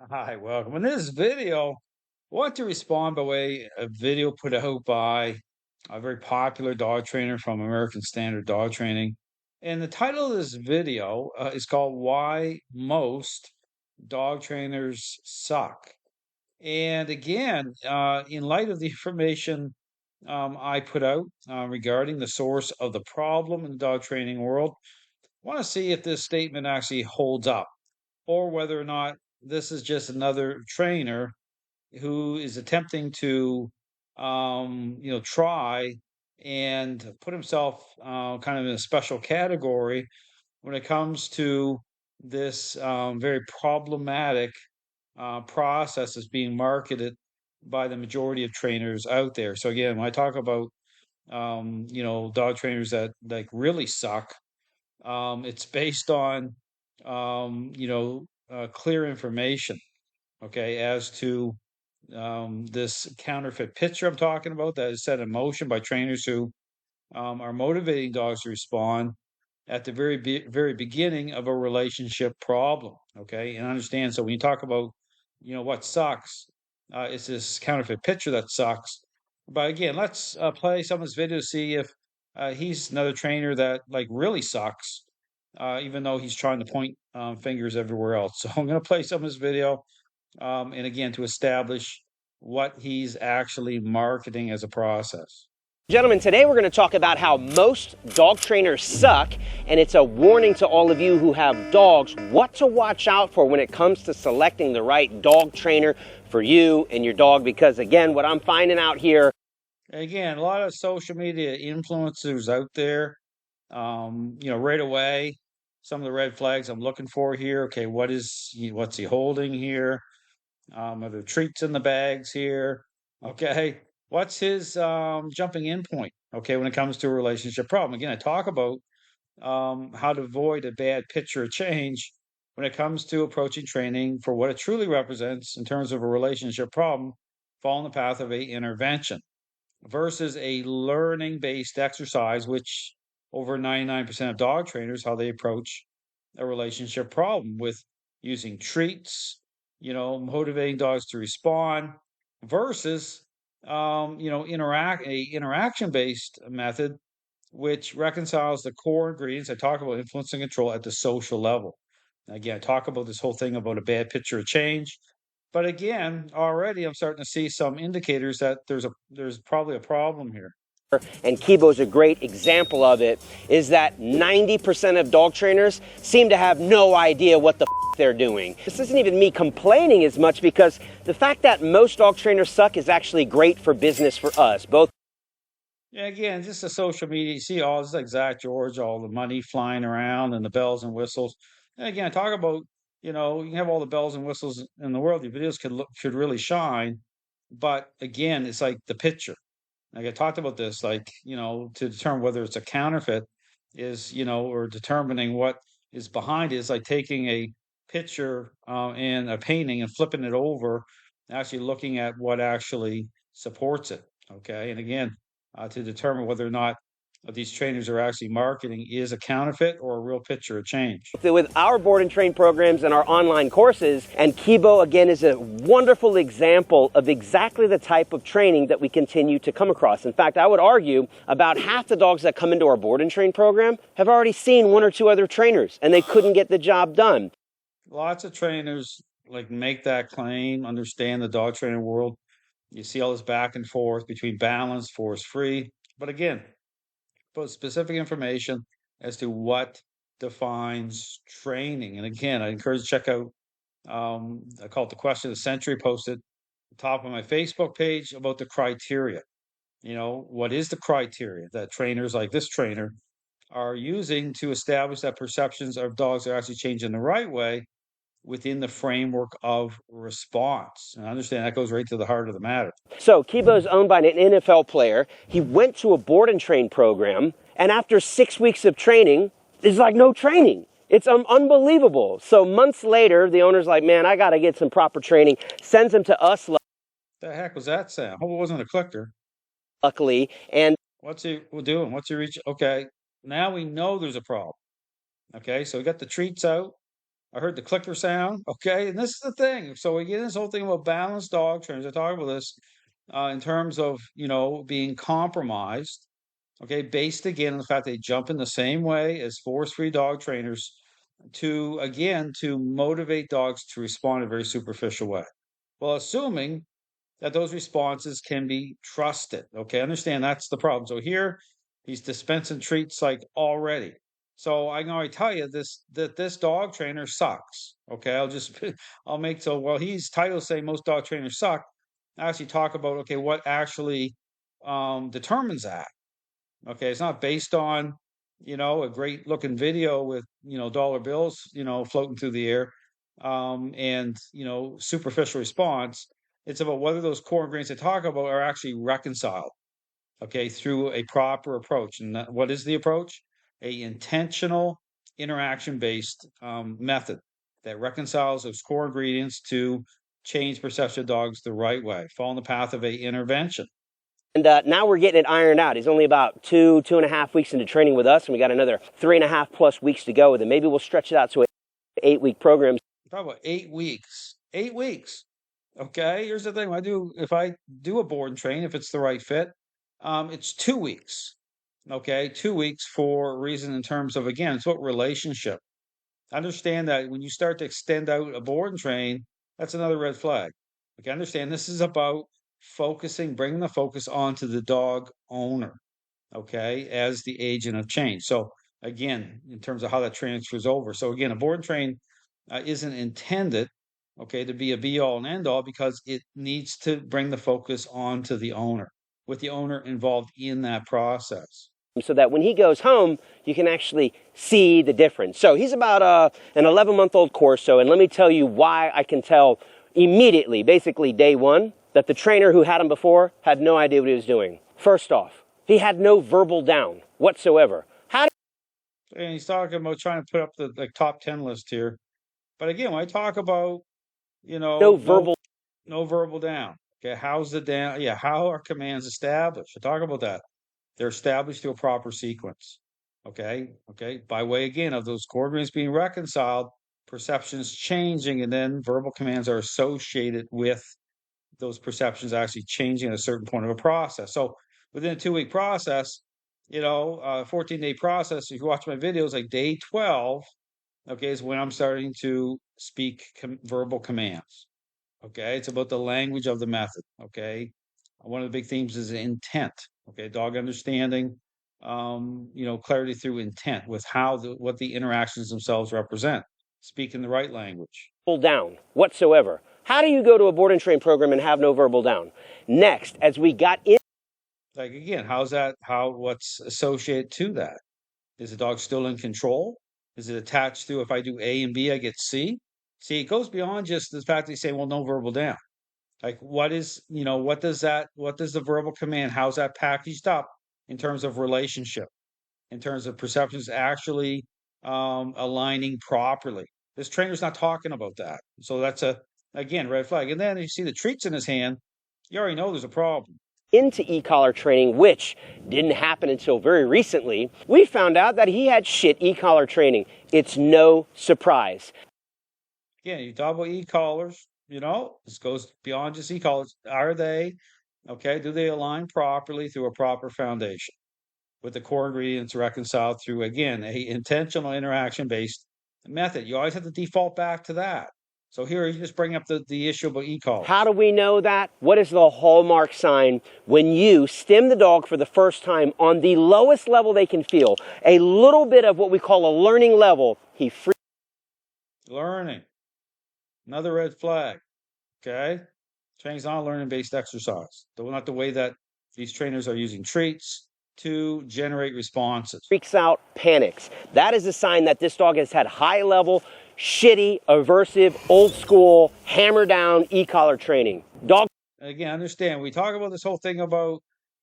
Hi, welcome. In this video, I want to respond by way of video put out by a very popular dog trainer from American Standard Dog Training. And the title of this video is called Why Most Dog Trainers Suck. And again, in light of the information I put out regarding the source of the problem in the dog training world, I want to see if this statement actually holds up or whether or not this is just another trainer who is attempting to, try and put himself kind of in a special category when it comes to this very problematic process that's being marketed by the majority of trainers out there. So again, when I talk about dog trainers that like really suck, it's based on clear information, okay, as to this counterfeit picture I'm talking about that is set in motion by trainers who are motivating dogs to respond at the very beginning of a relationship problem. Okay, and understand. So when you talk about, what sucks, it's this counterfeit picture that sucks. But again, let's play some of this video to see if he's another trainer that like really sucks, even though he's trying to point fingers everywhere else. So I'm going to play some of this video, and again to establish what he's actually marketing as a process. Gentlemen, today we're going to talk about how most dog trainers suck, and it's a warning to all of you who have dogs what to watch out for when it comes to selecting the right dog trainer for you and your dog, because again, what I'm finding out here. Again, a lot of social media influencers out there, right away, some of the red flags I'm looking for here. Okay, what's he holding here? Are there treats in the bags here? Okay. What's his jumping in point? Okay, when it comes to a relationship problem. Again, I talk about how to avoid a bad picture change when it comes to approaching training for what it truly represents in terms of a relationship problem, following the path of a intervention versus a learning based exercise, which over 99% of dog trainers, how they approach a relationship problem with using treats, motivating dogs to respond versus, interaction based method, which reconciles the core ingredients. I talk about influence and control at the social level. Again, I talk about this whole thing about a bad picture of change. But again, already I'm starting to see some indicators that there's probably a problem here. And Kibo's a great example of it, is that 90% of dog trainers seem to have no idea what the they're doing. This isn't even me complaining as much, because the fact that most dog trainers suck is actually great for business for us, both. Yeah, again, just the social media. You see all this like Zach George, all the money flying around and the bells and whistles. And again, talk about, you can have all the bells and whistles in the world. Your videos could really shine. But again, it's like the picture. Like I talked about this, like, to determine whether it's a counterfeit is, or determining what is behind it is like taking a picture and a painting and flipping it over, actually looking at what actually supports it. Okay. And again, to determine whether or not these trainers are actually marketing is a counterfeit or a real picture of change. With our board and train programs and our online courses. And Kibo, again, is a wonderful example of exactly the type of training that we continue to come across. In fact, I would argue about half the dogs that come into our board and train program have already seen one or two other trainers, and they couldn't get the job done. Lots of trainers like make that claim, understand the dog training world. You see all this back and forth between balanced, force free. But again, put specific information as to what defines training. And again, I encourage you to check out, I call it the question of the century, posted at the top of my Facebook page about the criteria. What is the criteria that trainers like this trainer are using to establish that perceptions of dogs are actually changing the right way within the framework of response. And I understand that goes right to the heart of the matter. So Kibo is owned by an NFL player. He went to a board and train program, and after 6 weeks of training, there's like no training. It's unbelievable. So months later, the owner's like, man, I got to get some proper training. Sends him to us, The heck was that sound? Hope it wasn't a clicker. luckily. And What's he doing? What's he reach? Okay, now we know there's a problem. Okay, so we got the treats out. I heard the clicker sound. Okay, and this is the thing. So again, this whole thing about balanced dog trainers. I talk about this in terms of being compromised. Okay, based again on the fact they jump in the same way as force-free dog trainers to motivate dogs to respond in a very superficial way. Well, assuming that those responses can be trusted. Okay, understand that's the problem. So here he's dispensing treats like already. So I can already tell you this dog trainer sucks. Okay, I'll make so well he's titles say most dog trainers suck. I actually talk about okay what actually determines that. Okay, it's not based on, a great looking video with, dollar bills, floating through the air, and, superficial response. It's about whether those core ingredients they talk about are actually reconciled, okay, through a proper approach. And what is the approach? A intentional interaction based method that reconciles those core ingredients to change perception of dogs the right way, follow the path of a intervention. And now we're getting it ironed out. He's only about 2.5 weeks into training with us, and we got another 3.5+ weeks to go with him. Maybe we'll stretch it out to an 8-week program. Talk about 8 weeks. 8 weeks. Okay. Here's the thing. If I do a board and train, if it's the right fit, it's 2 weeks. Okay. 2 weeks for a reason in terms of again, it's what relationship. Understand that when you start to extend out a board and train, that's another red flag. Okay. Understand this is about bringing the focus onto the dog owner. Okay, as the agent of change. So again, in terms of how that transfers over. So again, a board and train isn't intended, okay, to be a be all and end all because it needs to bring the focus onto the owner, with the owner involved in that process. So that when he goes home, you can actually see the difference. So he's about an 11-month-old Corso, and let me tell you why I can tell immediately, basically day one, that the trainer who had him before had no idea what he was doing. First off, he had no verbal down whatsoever. And he's talking about trying to put up the top 10 list here. But again, when I talk about, no verbal down. Okay, how's the down? Yeah, how are commands established? I talk about that. They're established through a proper sequence. Okay. By way again of those coordinates being reconciled, perceptions changing, and then verbal commands are associated with those perceptions actually changing at a certain point of a process. So within a 2 week process, 14-day process, if you watch my videos, like day 12, okay, is when I'm starting to speak verbal commands. Okay, it's about the language of the method. Okay, one of the big themes is intent. Okay, dog understanding, clarity through intent with what the interactions themselves represent. Speaking the right language. Down whatsoever. How do you go to a board and train program and have no verbal down? Next, as we got in, like again, what's associated to that? Is the dog still in control? Is it attached to if I do A and B, I get C? See, it goes beyond just the fact that you say, well, no verbal down. Like what does the verbal command, how's that packaged up in terms of relationship, in terms of perceptions actually aligning properly? This trainer's not talking about that. So that's again, red flag. And then you see the treats in his hand, you already know there's a problem. Into e-collar training, which didn't happen until very recently, we found out that he had shit e-collar training. It's no surprise. Yeah, you talk about e-collars, this goes beyond just e-collars. Are they, okay, do they align properly through a proper foundation with the core ingredients reconciled through, again, a intentional interaction-based method? You always have to default back to that. So here you just bring up the issue about e-collars. How do we know that? What is the hallmark sign when you stim the dog for the first time on the lowest level they can feel? A little bit of what we call a learning level. Learning. Another red flag. Okay? Training's not a learning-based exercise. Not the way that these trainers are using treats to generate responses. Freaks out, panics. That is a sign that this dog has had high level, shitty, aversive, old school, hammer down e-collar training. Dog. Again, understand, we talk about this whole thing about,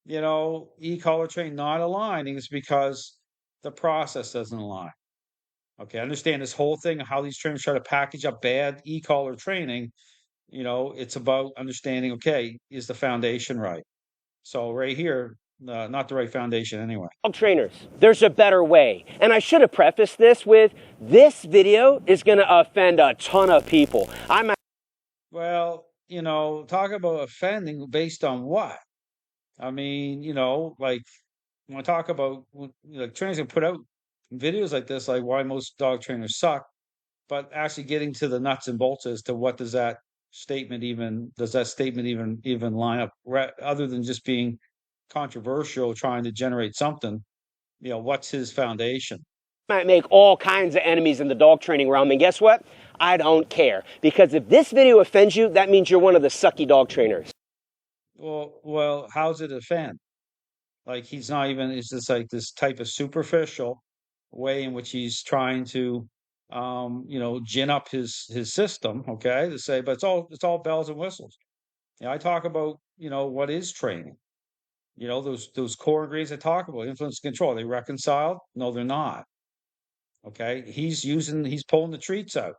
e-collar training not aligning is because the process doesn't align. Okay, understand this whole thing of how these trainers try to package up bad e-collar training. It's about understanding, okay, is the foundation right? So right here, not the right foundation anyway. Dog trainers, there's a better way. And I should have prefaced this with, this video is going to offend a ton of people. Well, talk about offending based on what? I mean, like when I talk about trainers can put out videos like this, like why most dog trainers suck, but actually getting to the nuts and bolts as to what does that statement even line up, other than just being controversial, trying to generate something. What's his foundation? Might make all kinds of enemies in the dog training realm, and guess what? I don't care, because if this video offends you, that means you're one of the sucky dog trainers. Well, how's it offend? Like he's not even. It's just like this type of superficial way in which he's trying to, gin up his system. Okay, to say, but it's all bells and whistles. I talk about what is training. Those core ingredients I talk about, influence and control. Are they reconciled? No, they're not. Okay, he's pulling the treats out.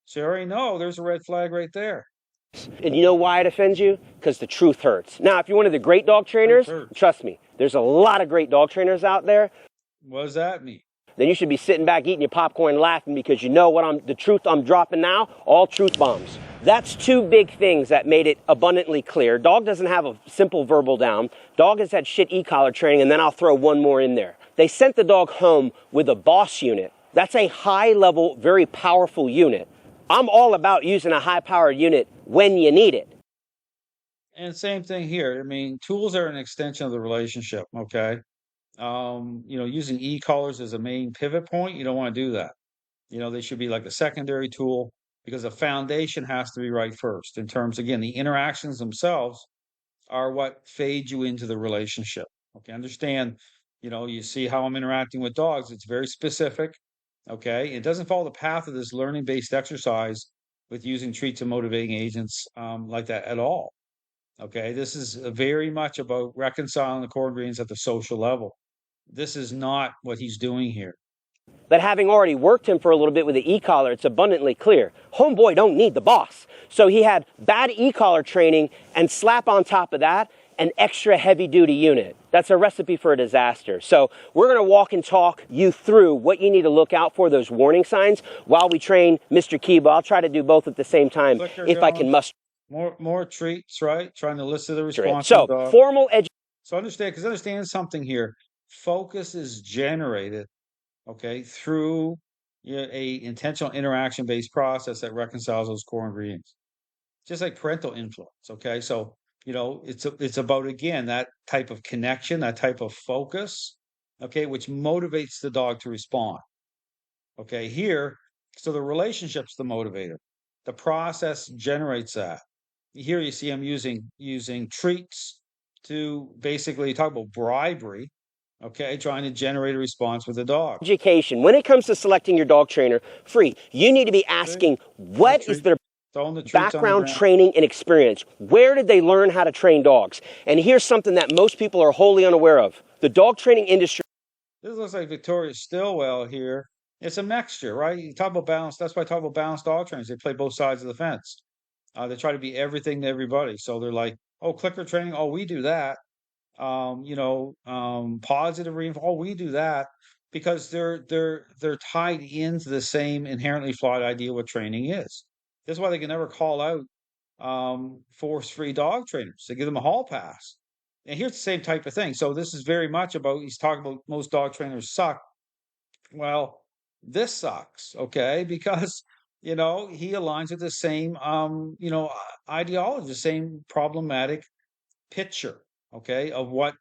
So you already know there's a red flag right there. And you know why it offends you? Because the truth hurts. Now, if you're one of the great dog trainers, trust me, there's a lot of great dog trainers out there. What does that mean? Then you should be sitting back eating your popcorn laughing, because you know the truth I'm dropping now, all truth bombs. That's two big things that made it abundantly clear. Dog doesn't have a simple verbal down. Dog has had shit e-collar training, and then I'll throw one more in there. They sent the dog home with a boss unit. That's a high-level, very powerful unit. I'm all about using a high-powered unit when you need it. And same thing here. I mean, tools are an extension of the relationship, okay? Using e-collars as a main pivot point, you don't want to do that. They should be like a secondary tool, because the foundation has to be right first. In terms, again, the interactions themselves are what fade you into the relationship. Okay, understand, you see how I'm interacting with dogs. It's very specific. Okay, it doesn't follow the path of this learning-based exercise with using treats and motivating agents like that at all. Okay, this is very much about reconciling the core ingredients at the social level. This is not what he's doing here. But having already worked him for a little bit with the e-collar, it's abundantly clear. Homeboy don't need the boss. So he had bad e-collar training, and slap on top of that an extra heavy-duty unit. That's a recipe for a disaster. So we're going to walk and talk you through what you need to look out for, those warning signs, while we train Mr. Kiba. I'll try to do both at the same time if I can muster. More treats, right? Trying to listen to the response. So formal education. So understand something here. Focus is generated, okay, through a intentional interaction-based process that reconciles those core ingredients, just like parental influence. Okay, so it's about, again, that type of connection, that type of focus, okay, which motivates the dog to respond. Okay, here, so the relationship's the motivator. The process generates that. Here you see I'm using treats to basically talk about bribery. Okay, trying to generate a response with the dog. Education. When it comes to selecting your dog trainer, you need to be asking, what is their background, training, and experience? Where did they learn how to train dogs? And here's something that most people are wholly unaware of. The dog training industry. This looks like Victoria Stillwell here. It's a mixture, right? You talk about balance. That's why I talk about balanced dog trainers. They play both sides of the fence. They try to be everything to everybody. So they're like, oh, clicker training. Oh, we do that. Positive reinforcement. Oh, we do that, because they're tied into the same inherently flawed idea what training is. This is why they can never call out force-free dog trainers. They give them a hall pass. And here's the same type of thing. So this is very much about, he's talking about most dog trainers suck. Well, this sucks, okay, because he aligns with the same ideology, the same problematic picture, okay, of what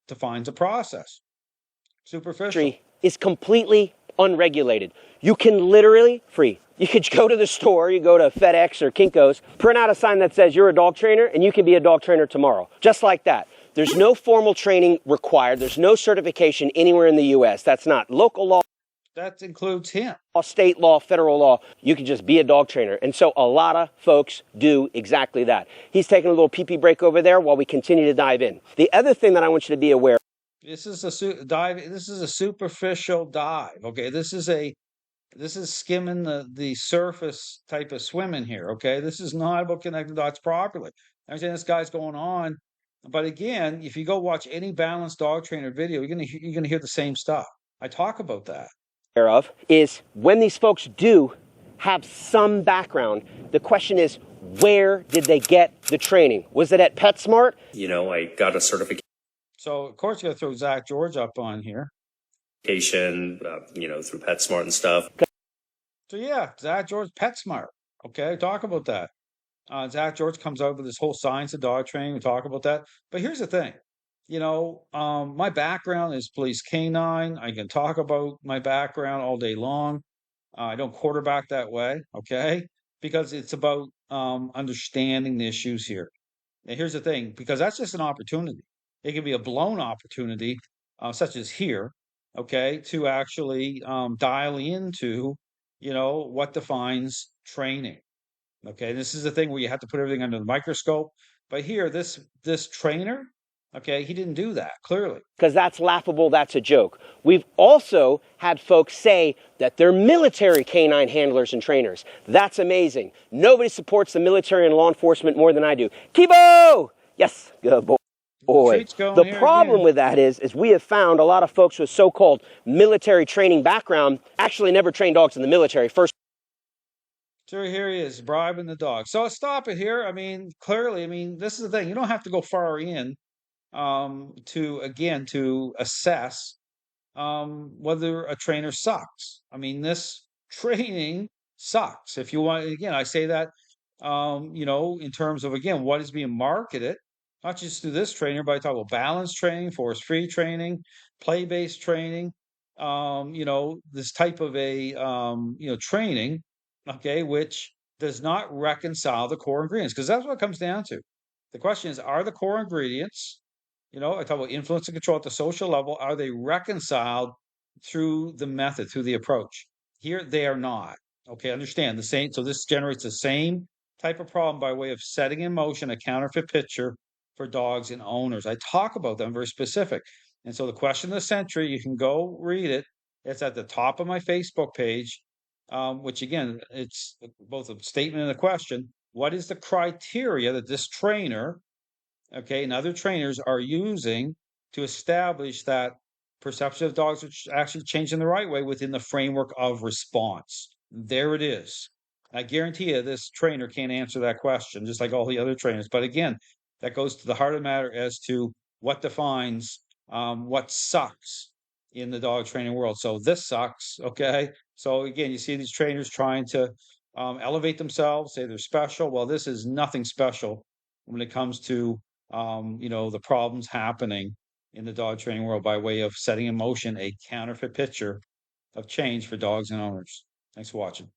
defines a process. Superficial. Is completely unregulated. You can literally you could go to the store, you go to FedEx or Kinko's, print out a sign that says you're a dog trainer, and you can be a dog trainer tomorrow, just like that. There's no formal training required. There's no certification anywhere in the U.S. That's not local law. That includes him. State law, federal law. You can just be a dog trainer. And so a lot of folks do exactly that. He's taking a little pee-pee break over there while we continue to dive in. The other thing that I want you to be aware of. This is a dive. This is a superficial dive. Okay, this is skimming the surface type of swimming here. Okay, this is not about connecting dots properly. I understand this guy's going on But again, if you go watch any balanced dog trainer video, you're gonna hear the same stuff. I talk about that. Of is when these folks do have some background, the question is, where did they get the training? Was it at PetSmart? I got a certification. So of course you got to throw Zach George up on here. Through PetSmart and stuff. So yeah, Zach George, PetSmart. Okay, talk about that. Zach George comes out with this whole science of dog training. We talk about that. But here's the thing, my background is police canine. I can talk about my background all day long. I don't quarterback that way, okay? Because it's about understanding the issues here. And here's the thing, because that's just an opportunity. It can be a blown opportunity, such as here, okay, to actually dial into, what defines training. Okay, this is the thing where you have to put everything under the microscope. But here, this trainer, okay, he didn't do that, clearly. Because that's laughable, that's a joke. We've also had folks say that they're military canine handlers and trainers. That's amazing. Nobody supports the military and law enforcement more than I do. Kibo! Yes, good boy. The problem with that is we have found a lot of folks with so-called military training background actually never trained dogs in the military. First. So here he is, bribing the dog. So let's stop it here. Clearly, this is the thing. You don't have to go far in to assess whether a trainer sucks. This training sucks. If you want, again, I say that, in terms of, again, what is being marketed, not just through this trainer, but I talk about balance training, force-free training, play-based training, this type of training, okay, which does not reconcile the core ingredients, because that's what it comes down to. The question is, are the core ingredients, I talk about influence and control at the social level, are they reconciled through the method, through the approach? Here, they are not. Okay, understand the same. So this generates the same type of problem by way of setting in motion a counterfeit picture for dogs and owners. I talk about them very specific. And so the question of the century, you can go read it. It's at the top of my Facebook page, which again, it's both a statement and a question. What is the criteria that this trainer, okay, and other trainers are using to establish that perception of dogs are actually changing the right way within the framework of response? There it is. I guarantee you this trainer can't answer that question, just like all the other trainers. But again, that goes to the heart of the matter as to what defines what sucks in the dog training world. So this sucks, okay? So again, you see these trainers trying to elevate themselves, say they're special. Well, this is nothing special when it comes to the problems happening in the dog training world by way of setting in motion a counterfeit picture of change for dogs and owners. Thanks for watching.